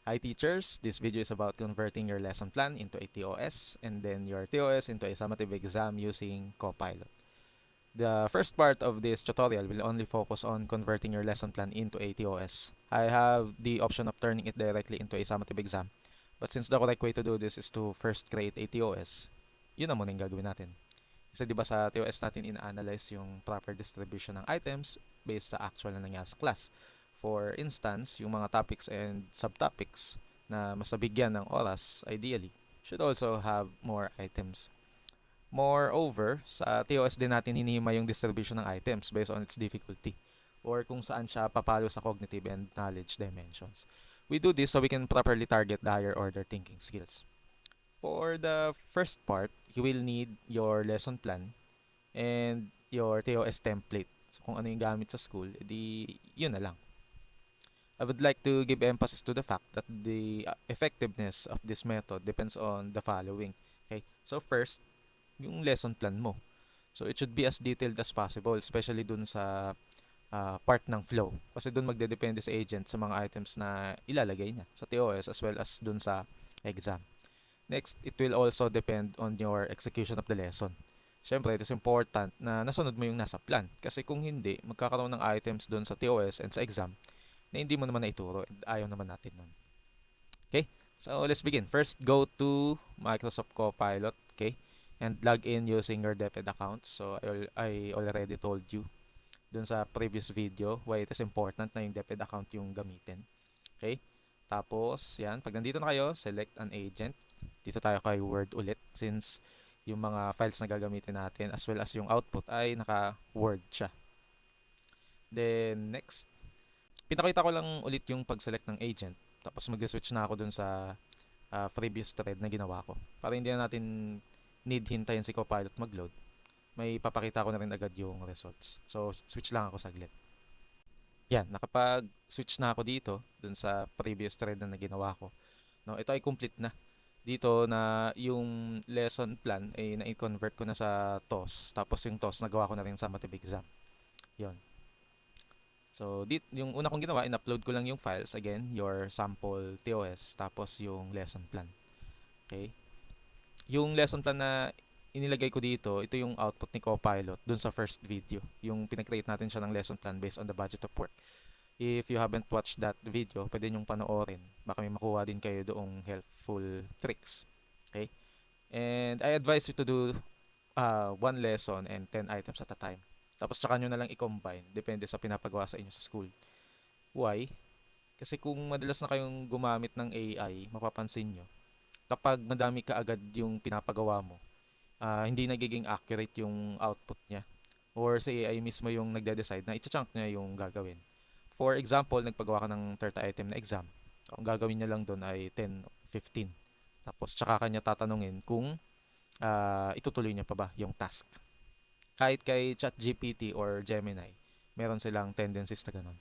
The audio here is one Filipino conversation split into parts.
Hi teachers, this video is about converting your lesson plan into a TOS and then your TOS into a summative exam using Copilot. The first part of this tutorial will only focus on converting your lesson plan into a TOS. I have the option of turning it directly into a summative exam, but since the correct way to do this is to first create a TOS, yun na muna yung gagawin natin. Kasi di ba sa TOS natin ina-analyze yung proper distribution ng items based sa actual na nangyari sa class. For instance, yung mga topics and subtopics na mas nabigyan ng oras, ideally, should also have more items. Moreover, sa TOS din natin hinihima yung distribution ng items based on its difficulty or kung saan siya papalo sa cognitive and knowledge dimensions. We do this so we can properly target the higher order thinking skills. For the first part, you will need your lesson plan and your TOS template. So kung ano yung gamit sa school, edi yun na lang. I would like to give emphasis to the fact that the effectiveness of this method depends on the following. Okay? So first, yung lesson plan mo. So it should be as detailed as possible, especially dun sa part ng flow. Kasi dun magdedepende sa agent sa mga items na ilalagay niya sa TOS as well as dun sa exam. Next, it will also depend on your execution of the lesson. Siyempre, it is important na nasunod mo yung nasa plan. Kasi kung hindi, magkakaroon ng items doon sa TOS and sa exam na hindi mo naman naituro. And ayaw naman natin nun. Okay? So, let's begin. First, go to Microsoft Copilot. Okay? And log in using your DepEd account. So, I already told you doon sa previous video why it is important na yung DepEd account yung gamitin. Okay? Tapos, yan. Pag nandito na kayo, select an agent. Dito tayo kay Word ulit since yung mga files na gagamitin natin as well as yung output ay naka-Word siya. Then, next. Pinakita ko lang ulit yung pag-select ng agent. Tapos mag-switch na ako dun sa previous thread na ginawa ko. Para hindi na natin need hintayin si Copilot mag-load. May papakita ko na rin agad yung results. So, switch lang ako saglit. Yan, nakapag-switch na ako dito dun sa previous thread na ginawa ko. No, ito ay complete na. Dito na yung lesson plan ay na-convert ko na sa TOS. Tapos yung TOS nagawa ko na rin sa summative exam. Yon. So, yung una kong ginawa, in-upload ko lang yung files. Again, your sample TOS. Tapos yung lesson plan. Okay? Yung lesson plan na inilagay ko dito, ito yung output ni Copilot dun sa first video. Yung pinag-create natin siya ng lesson plan based on the budget of work. If you haven't watched that video, pwede nyong panoorin. Baka may makuha din kayo doong helpful tricks. Okay? And I advise you to do one lesson and 10 items at a time. Tapos tsaka nyo na lang i-combine. Depende sa pinapagawa sa inyo sa school. Why? Kasi kung madalas na kayong gumamit ng AI, mapapansin nyo, kapag madami ka agad yung pinapagawa mo, hindi nagiging accurate yung output niya. Or sa AI mismo yung nagde-decide na i-chunk niya yung gagawin. For example, nagpagawa ka ng 30 item na exam. Ang gagawin niya lang doon ay 10, 15. Tapos tsaka kanya tatanungin kung itutuloy niya pa ba yung task. Kahit kay ChatGPT or Gemini, meron silang tendencies na ganun.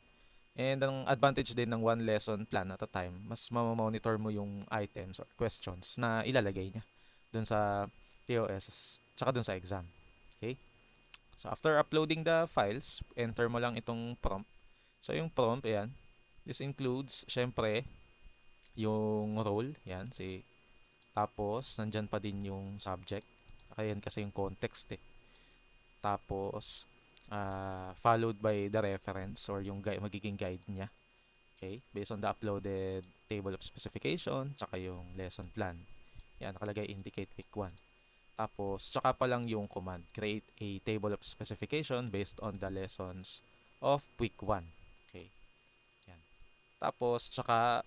And ang advantage din ng one lesson plan at a time, mas mamamonitor mo yung items or questions na ilalagay niya doon sa TOS tsaka doon sa exam. Okay? So after uploading the files, enter mo lang itong prompt. So yung prompt, ayan, this includes, syempre, yung role, yan, tapos, nandyan pa din yung subject. Ayan kasi yung context eh. Tapos, followed by the reference or yung magiging guide niya. Okay? Based on the uploaded table of specification, tsaka yung lesson plan. Yan, nakalagay indicate week 1. Tapos, tsaka pa lang yung command, create a table of specification based on the lessons of week 1. Okay? Yan. Tapos, tsaka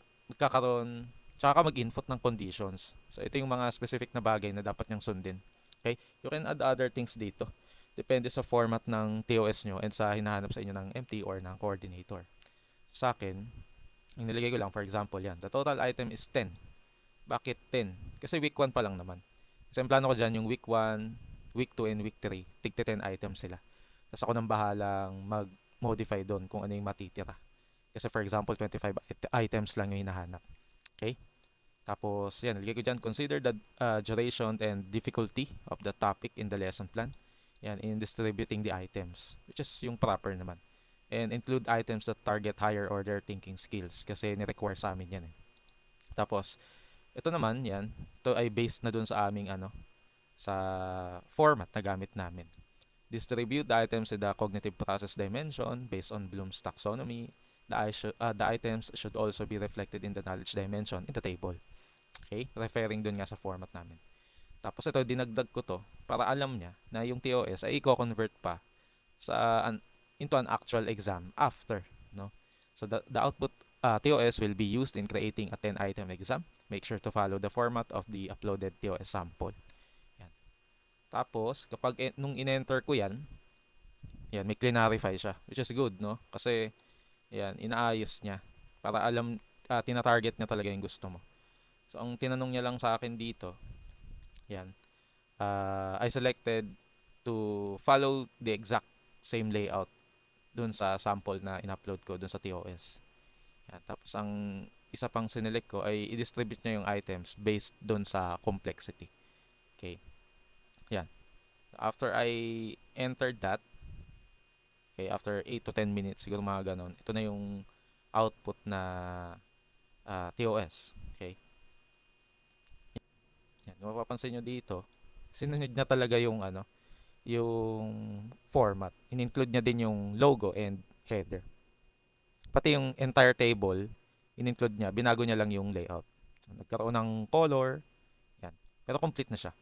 ka mag-input ng conditions. So, ito yung mga specific na bagay na dapat nyong sundin. Okay? You can add other things dito. Depende sa format ng TOS nyo and sa hinahanap sa inyo ng MT or ng coordinator. Sa akin, yung nilagay ko lang, for example, yan. The total item is 10. Bakit 10? Kasi week 1 pa lang naman. Kasi ang plano ko dyan, yung week 1, week 2, and week 3, tigti 10 items sila. Tapos ako nang bahalang mag-modify doon kung ano yung matitira. Kasi for example, 25 items lang yung hinahanap. Okay? Tapos, yan, nilagay ko dyan, consider the duration and difficulty of the topic in the lesson plan. Yan, in distributing the items, which is yung proper naman. And include items that target higher order thinking skills kasi ni-require sa amin yan eh. Tapos, ito naman, yan. Ito ay based na dun sa aming sa format na gamit namin. Distribute the items in the cognitive process dimension based on Bloom's taxonomy. The items should also be reflected in the knowledge dimension in the table. Okay? Referring dun nga sa format namin. Tapos ito, dinagdag ko to para alam niya na yung TOS ay i-convert pa into an actual exam after. No? So the output TOS will be used in creating a 10-item exam. Make sure to follow the format of the uploaded TOS sample. Yan. Tapos, kapag nung in-enter ko yan, may clarify siya, which is good, no? Kasi, yan, inaayos niya para alam, tina-target niya talaga yung gusto mo. So, ang tinanong niya lang sa akin dito, yan, I selected to follow the exact same layout dun sa sample na in-upload ko dun sa TOS. Yan. Tapos ang isa pang sinelect ko ay i-distribute niya yung items based dun sa complexity. Okay. Yan. After I entered that, okay, after 8 to 10 minutes, siguro mga ganon, ito na yung output na TOS. Okay. Yan. Mapapansin nyo dito, sinunod niya talaga yung yung format. In-include niya din yung logo and header. Pati yung entire table, in-include niya, binago niya lang yung layout. So, nagkaroon ng color, yan. Pero complete na siya.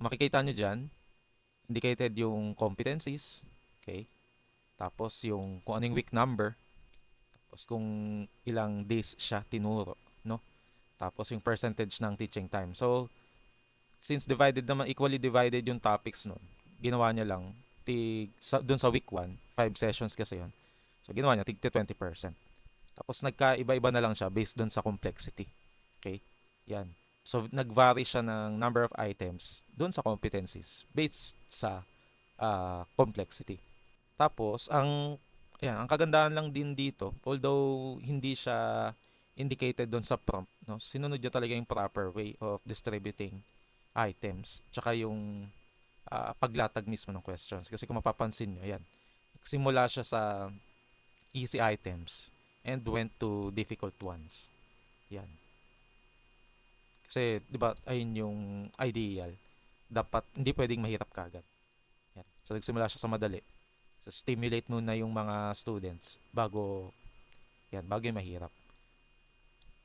Makikita nyo dyan, indicated yung competencies, okay? Tapos yung kung anong week number, tapos kung ilang days siya tinuro, no? Tapos yung percentage ng teaching time. So, since divided naman, equally divided yung topics nun, ginawa niya lang, dun sa week 1, 5 sessions kasi yun. So, ginawa niya, tig 20%. Tapos, nagkaiba-iba na lang siya based dun sa complexity. Okay? Yan. So, nag-vary siya ng number of items dun sa competencies based sa complexity. Tapos, ang kagandahan lang din dito, although hindi siya indicated dun sa prompt, no, sinunod niya talaga yung proper way of distributing items, tsaka yung paglatag mismo ng questions. Kasi kung mapapansin nyo, yan, simula siya sa easy items and went to difficult ones. Yan. Kasi, di ba, ayun yung ideal. Dapat, hindi pwedeng mahirap kagad. Yan. So, nagsimula siya sa madali. So, stimulate muna yung mga students bago yung mahirap.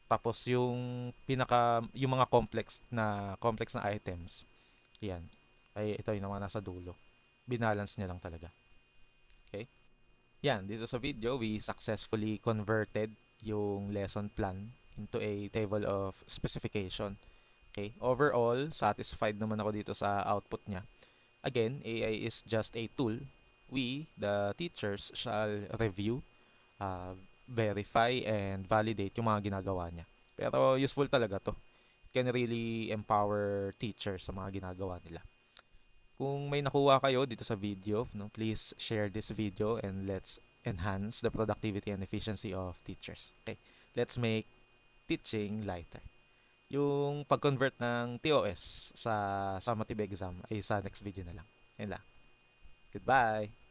Tapos, yung mga complex na items, yan, ay ito yung mga nasa dulo. Binalance niya lang talaga. Okay? Yan, dito sa video, we successfully converted yung lesson plan into a table of specification. Okay? Overall, satisfied naman ako dito sa output niya. Again, AI is just a tool. We, the teachers, shall review, verify, and validate yung mga ginagawa niya. Pero useful talaga to. It can really empower teachers sa mga ginagawa nila. Kung may nakuha kayo dito sa video, no, please share this video and let's enhance the productivity and efficiency of teachers. Okay? Let's make teaching lighter. Yung pag-convert ng TOS sa summative exam ay sa next video na lang. Yan lang. Goodbye!